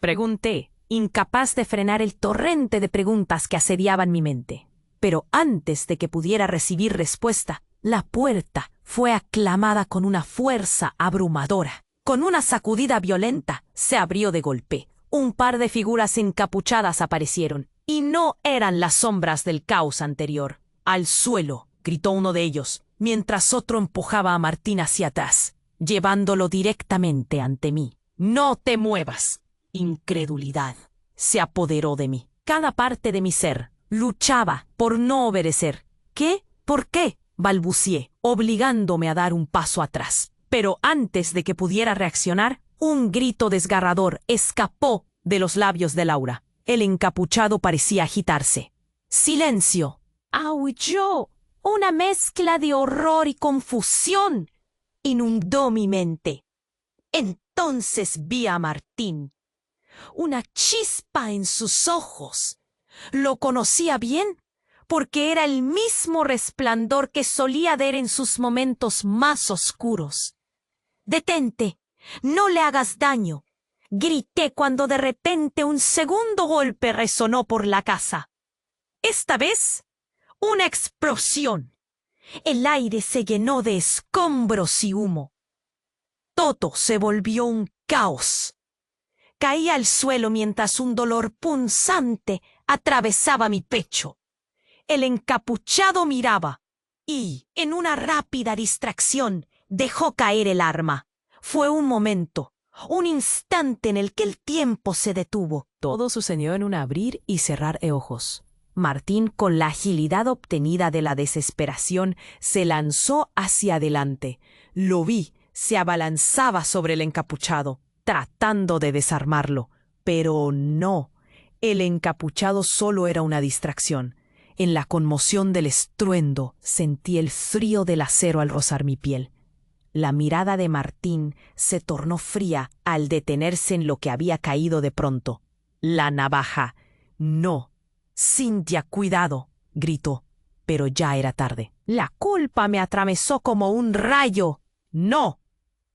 Pregunté, incapaz de frenar el torrente de preguntas que asediaban mi mente. Pero antes de que pudiera recibir respuesta, la puerta fue aclamada con una fuerza abrumadora. Con una sacudida violenta, se abrió de golpe. Un par de figuras encapuchadas aparecieron, y no eran las sombras del caos anterior. «Al suelo», gritó uno de ellos, mientras otro empujaba a Martín hacia atrás, llevándolo directamente ante mí. «No te muevas». Incredulidad se apoderó de mí. Cada parte de mi ser luchaba por no obedecer. ¿Qué? ¿Por qué? Balbucié, obligándome a dar un paso atrás. Pero antes de que pudiera reaccionar, un grito desgarrador escapó de los labios de Laura. El encapuchado parecía agitarse. ¡Silencio! Aulló. Una mezcla de horror y confusión inundó mi mente. Entonces vi a Martín. Una chispa en sus ojos. Lo conocía bien porque era el mismo resplandor que solía ver en sus momentos más oscuros. «Detente, no le hagas daño», grité cuando de repente un segundo golpe resonó por la casa. Esta vez, una explosión. El aire se llenó de escombros y humo. Todo se volvió un caos. Caí al suelo mientras un dolor punzante atravesaba mi pecho. El encapuchado miraba y, en una rápida distracción, dejó caer el arma. Fue un momento, un instante en el que el tiempo se detuvo. Todo sucedió en un abrir y cerrar de ojos. Martín, con la agilidad obtenida de la desesperación, se lanzó hacia adelante. Lo vi, se abalanzaba sobre el encapuchado, tratando de desarmarlo. Pero no, el encapuchado solo era una distracción. En la conmoción del estruendo sentí el frío del acero al rozar mi piel. La mirada de Martín se tornó fría al detenerse en lo que había caído de pronto. La navaja. «No. Cynthia, cuidado», gritó, pero ya era tarde. La culpa me atravesó como un rayo. «No».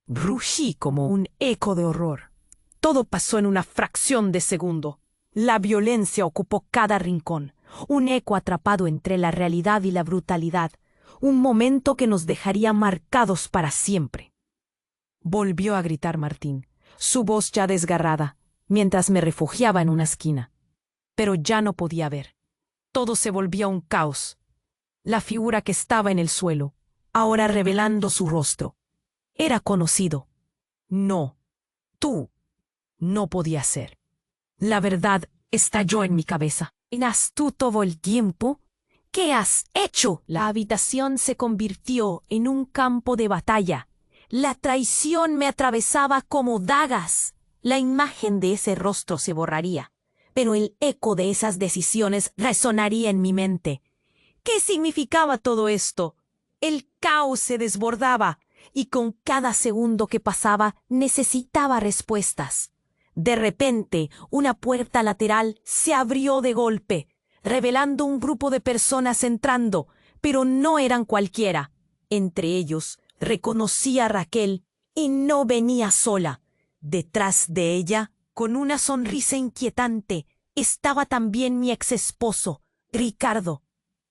Rugí como un eco de horror. Todo pasó en una fracción de segundo. La violencia ocupó cada rincón, un eco atrapado entre la realidad y la brutalidad, un momento que nos dejaría marcados para siempre. Volvió a gritar Martín, su voz ya desgarrada, mientras me refugiaba en una esquina. Pero ya no podía ver. Todo se volvía un caos. La figura que estaba en el suelo, ahora revelando su rostro, era conocido. No, tú no podía ser. La verdad estalló en mi cabeza. ¿Has tú todo el tiempo? ¿Qué has hecho? La habitación se convirtió en un campo de batalla. La traición me atravesaba como dagas. La imagen de ese rostro se borraría, pero el eco de esas decisiones resonaría en mi mente. ¿Qué significaba todo esto? El caos se desbordaba, y con cada segundo que pasaba necesitaba respuestas. De repente, una puerta lateral se abrió de golpe, revelando un grupo de personas entrando, pero no eran cualquiera. Entre ellos, Reconocí a Raquel y no venía sola. Detrás de ella, con una sonrisa inquietante, estaba también mi ex esposo, Ricardo.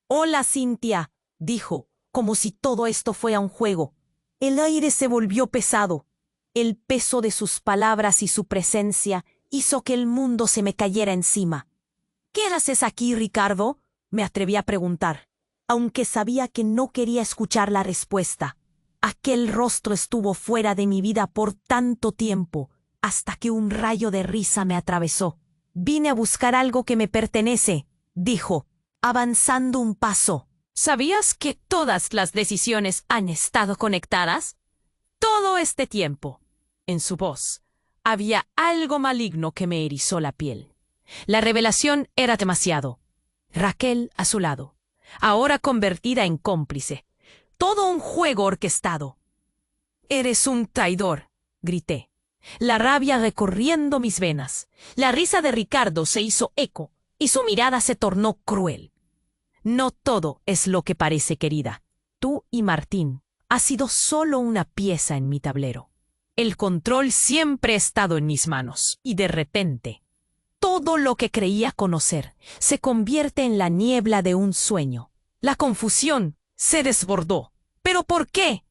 «Hola, Cynthia», dijo, como si todo esto fuera un juego. El aire se volvió pesado. El peso de sus palabras y su presencia hizo que el mundo se me cayera encima. «¿Qué haces aquí, Ricardo?», me atreví a preguntar, aunque sabía que no quería escuchar la respuesta. Aquel rostro estuvo fuera de mi vida por tanto tiempo, hasta que un rayo de risa me atravesó. «Vine a buscar algo que me pertenece», dijo, avanzando un paso. «¿Sabías que todas las decisiones han estado conectadas? Todo este tiempo». En su voz había algo maligno que me erizó la piel. La revelación era demasiado. Raquel a su lado, ahora convertida en cómplice. Todo un juego orquestado. «Eres un traidor», grité, la rabia recorriendo mis venas. La risa de Ricardo se hizo eco y su mirada se tornó cruel. «No todo es lo que parece, querida. Tú y Martín ha sido solo una pieza en mi tablero. El control siempre ha estado en mis manos y de repente todo lo que creía conocer se convierte en la niebla de un sueño. La confusión se desbordó. ¿Pero por qué?»,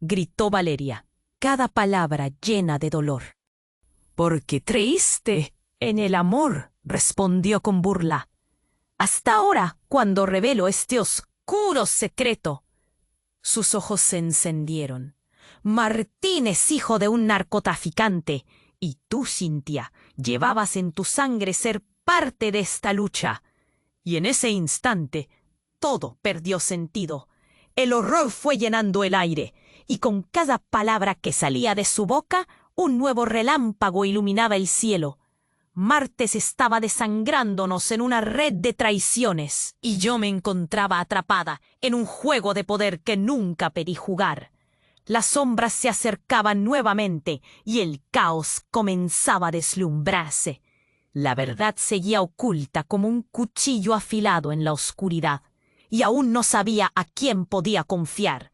gritó Valeria, cada palabra llena de dolor. «Porque creíste en el amor», respondió con burla. «Hasta ahora, cuando revelo este oscuro secreto». Sus ojos se encendieron. «Martín es hijo de un narcotraficante, y tú, Cynthia, llevabas en tu sangre ser parte de esta lucha». Y en ese instante, todo perdió sentido. El horror fue llenando el aire, y con cada palabra que salía de su boca, un nuevo relámpago iluminaba el cielo. Martes estaba desangrándonos en una red de traiciones, y yo me encontraba atrapada en un juego de poder que nunca pedí jugar. Las sombras se acercaban nuevamente, y el caos comenzaba a deslumbrarse. La verdad seguía oculta como un cuchillo afilado en la oscuridad, y aún no sabía a quién podía confiar.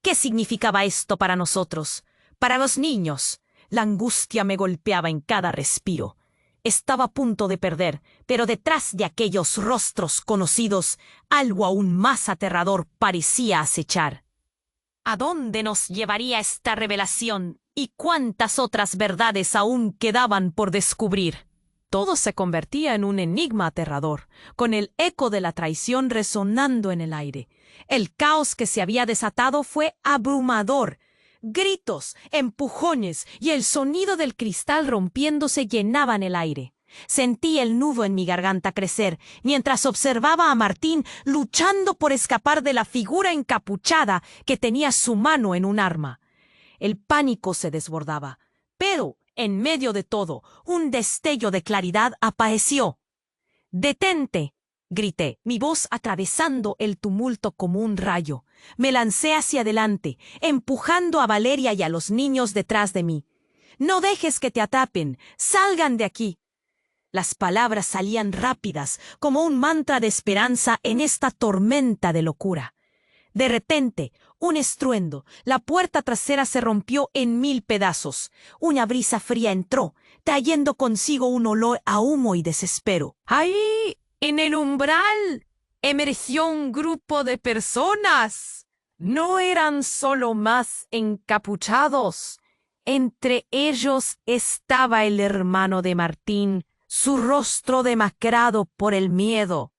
¿Qué significaba esto para nosotros? Para los niños. La angustia me golpeaba en cada respiro. Estaba a punto de perder, pero detrás de aquellos rostros conocidos, algo aún más aterrador parecía acechar. ¿A dónde nos llevaría esta revelación? ¿Y cuántas otras verdades aún quedaban por descubrir? Todo se convertía en un enigma aterrador, con el eco de la traición resonando en el aire. El caos que se había desatado fue abrumador. Gritos, empujones y el sonido del cristal rompiéndose llenaban el aire. Sentí el nudo en mi garganta crecer mientras observaba a Martín luchando por escapar de la figura encapuchada que tenía su mano en un arma. El pánico se desbordaba, pero en medio de todo, un destello de claridad apareció. «¡Detente!», grité, mi voz atravesando el tumulto como un rayo. Me lancé hacia adelante, empujando a Valeria y a los niños detrás de mí. «¡No dejes que te atrapen! ¡Salgan de aquí!». Las palabras salían rápidas, como un mantra de esperanza en esta tormenta de locura. De repente, un estruendo. La puerta trasera se rompió en 1000 pedazos. Una brisa fría entró, trayendo consigo un olor a humo y desespero. Ahí, en el umbral, emergió un grupo de personas. No eran solo más encapuchados. Entre ellos estaba el hermano de Martín, su rostro demacrado por el miedo.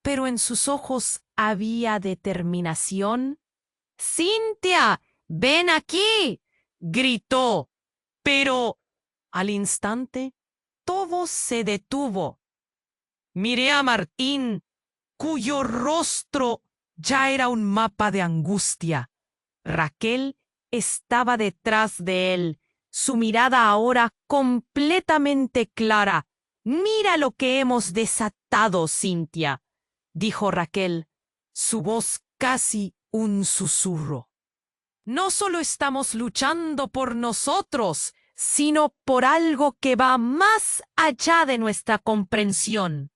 Pero en sus ojos había determinación. «¡Cynthia, ven aquí!», gritó. Pero al instante todo se detuvo. Miré a Martín, cuyo rostro ya era un mapa de angustia. Raquel estaba detrás de él, su mirada ahora completamente clara. «Mira lo que hemos desatado, Cynthia», dijo Raquel, su voz casi un susurro. «No solo estamos luchando por nosotros, sino por algo que va más allá de nuestra comprensión».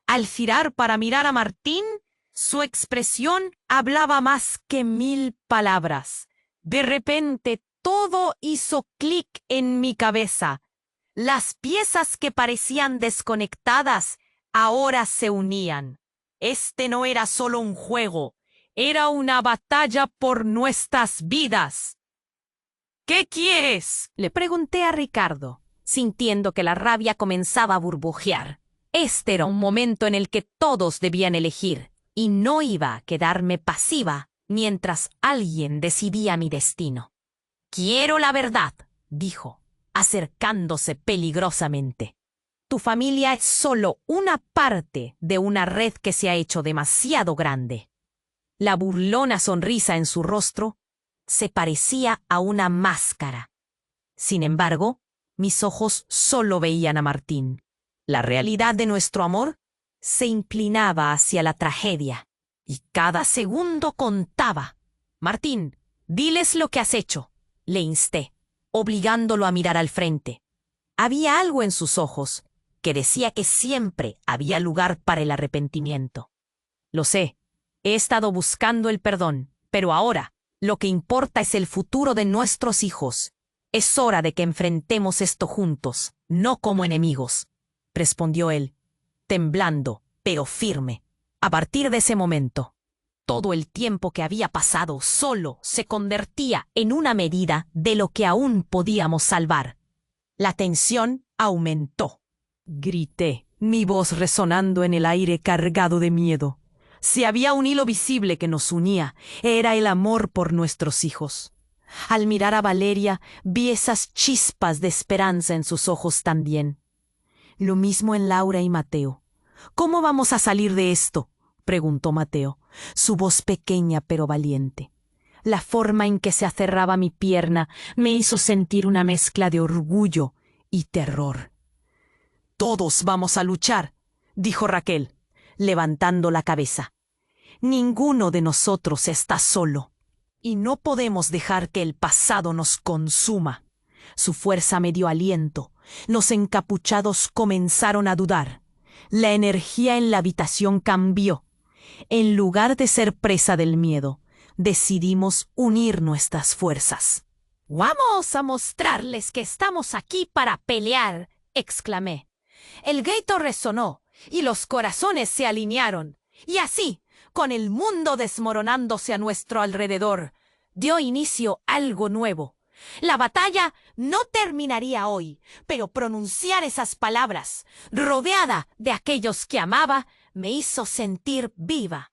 Al girar para mirar a Martín, su expresión hablaba más que 1000 palabras. De repente todo hizo clic en mi cabeza. Las piezas que parecían desconectadas ahora se unían. Este no era solo un juego, era una batalla por nuestras vidas. ¿Qué quieres?, le pregunté a Ricardo, sintiendo que la rabia comenzaba a burbujear. Este era un momento en el que todos debían elegir, y no iba a quedarme pasiva mientras alguien decidía mi destino. «Quiero la verdad», dijo, acercándose peligrosamente. «Tu familia es solo una parte de una red que se ha hecho demasiado grande». La burlona sonrisa en su rostro se parecía a una máscara. Sin embargo, mis ojos solo veían a Martín. La realidad de nuestro amor se inclinaba hacia la tragedia, y cada segundo contaba. «Martín, diles lo que has hecho», le insté, obligándolo a mirar al frente. Había algo en sus ojos que decía que siempre había lugar para el arrepentimiento. «Lo sé, he estado buscando el perdón, pero ahora lo que importa es el futuro de nuestros hijos. Es hora de que enfrentemos esto juntos, no como enemigos», respondió él, temblando, pero firme. A partir de ese momento, todo el tiempo que había pasado solo se convertía en una medida de lo que aún podíamos salvar. La tensión aumentó. Grité, mi voz resonando en el aire cargado de miedo. Si había un hilo visible que nos unía, era el amor por nuestros hijos. Al mirar a Valeria, vi esas chispas de esperanza en sus ojos también. Lo mismo en Laura y Mateo. «¿Cómo vamos a salir de esto?», preguntó Mateo, su voz pequeña pero valiente. La forma en que se aferraba mi pierna me hizo sentir una mezcla de orgullo y terror. «Todos vamos a luchar», dijo Raquel, levantando la cabeza. «Ninguno de nosotros está solo. Y no podemos dejar que el pasado nos consuma». Su fuerza me dio aliento. Los encapuchados comenzaron a dudar. La energía en la habitación cambió. En lugar de ser presa del miedo, decidimos unir nuestras fuerzas. «Vamos a mostrarles que estamos aquí para pelear», exclamé. El grito resonó y los corazones se alinearon. Y así, con el mundo desmoronándose a nuestro alrededor, dio inicio algo nuevo. La batalla no terminaría hoy, pero pronunciar esas palabras, rodeada de aquellos que amaba, me hizo sentir viva.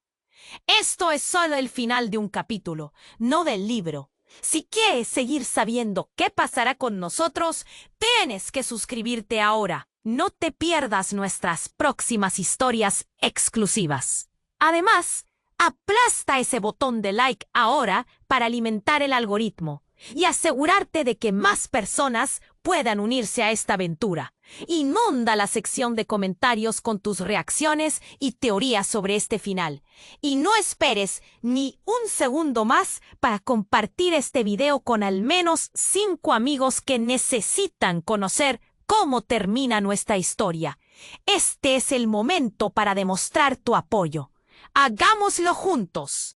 Esto es solo el final de un capítulo, no del libro. Si quieres seguir sabiendo qué pasará con nosotros, tienes que suscribirte ahora. No te pierdas nuestras próximas historias exclusivas. Además, aplasta ese botón de like ahora para alimentar el algoritmo y asegurarte de que más personas puedan unirse a esta aventura. Inunda la sección de comentarios con tus reacciones y teorías sobre este final. Y no esperes ni un segundo más para compartir este video con al menos 5 amigos que necesitan conocer cómo termina nuestra historia. Este es el momento para demostrar tu apoyo. ¡Hagámoslo juntos!